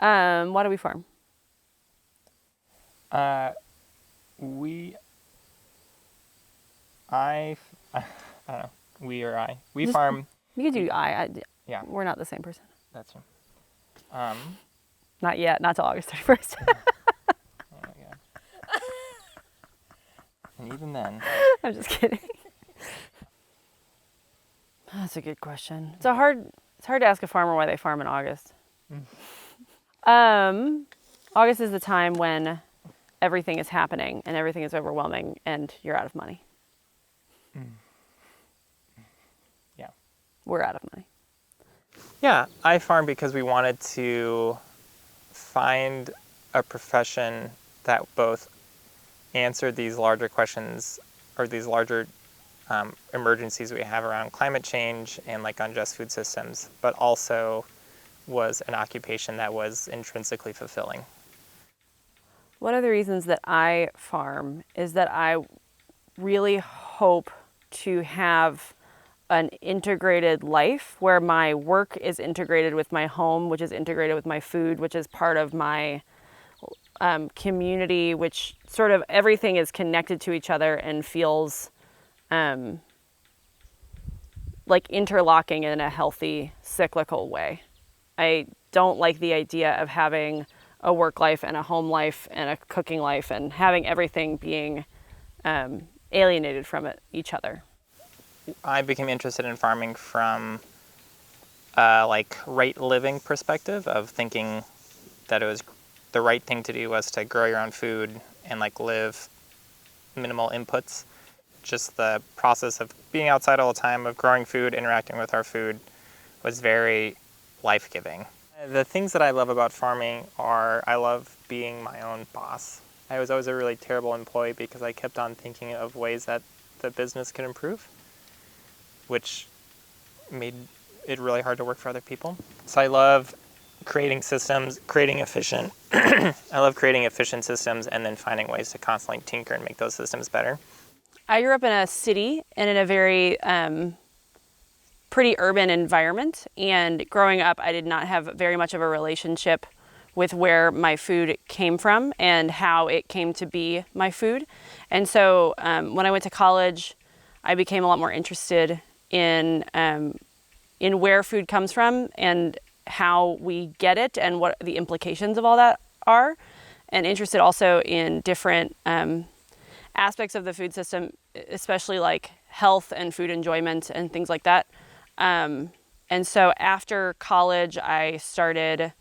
Why do we farm? I don't know. We or I. We farm. You could do Yeah. We're not the same person. That's true. Not yet. Not till August 31st. Oh my god. And even then. I'm just kidding. That's a good question. It's hard to ask a farmer why they farm in August. August is the time when everything is happening and everything is overwhelming and you're out of money. Yeah. We're out of money. Yeah, I farm because we wanted to find a profession that both answered these larger questions or these larger emergencies we have around climate change and like unjust food systems, but also was an occupation that was intrinsically fulfilling. One of the reasons that I farm is that I really hope to have an integrated life where my work is integrated with my home, which is integrated with my food, which is part of my community, which sort of everything is connected to each other and feels like interlocking in a healthy, cyclical way. I don't like the idea of having a work life and a home life and a cooking life and having everything being alienated from each other. I became interested in farming from like right living perspective of thinking that it was the right thing to do was to grow your own food and like live minimal inputs. Just the process of being outside all the time, of growing food, interacting with our food was very life-giving. The things that I love about farming are I love being my own boss. I was always a really terrible employee because I kept on thinking of ways that the business could improve, which made it really hard to work for other people. So I love creating systems, creating efficient, I love creating efficient systems and then finding ways to constantly tinker and make those systems better. I grew up in a city and in a very pretty urban environment. And growing up, I did not have very much of a relationship with where my food came from and how it came to be my food. And so when I went to college, I became a lot more interested in where food comes from and how we get it and what the implications of all that are, and interested also in different aspects of the food system, especially like health and food enjoyment and things like that. And so after college, I started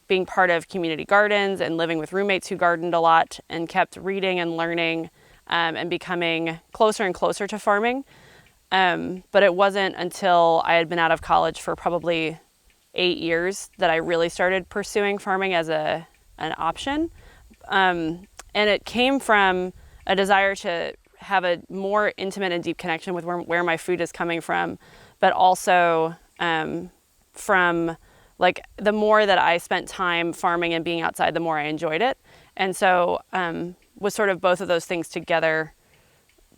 being part of community gardens and living with roommates who gardened a lot and kept reading and learning and becoming closer and closer to farming. But it wasn't until I had been out of college for probably 8 years that I really started pursuing farming as an option. And it came from a desire to have a more intimate and deep connection with where my food is coming from, but also from like the more that I spent time farming and being outside, the more I enjoyed it. And so was sort of both of those things together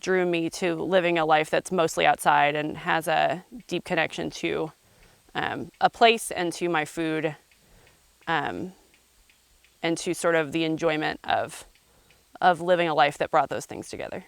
drew me to living a life that's mostly outside and has a deep connection to a place and to my food and to sort of the enjoyment of living a life that brought those things together.